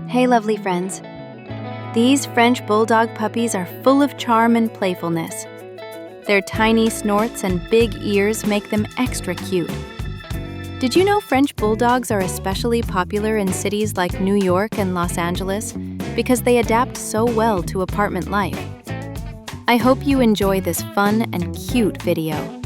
Hey lovely friends. These French Bulldog puppies are full of charm and playfulness. Their tiny snorts and big ears make them extra cute. Did you know French Bulldogs are especially popular in cities like New York and Los Angeles because they adapt so well to apartment life? I hope you enjoy this fun and cute video.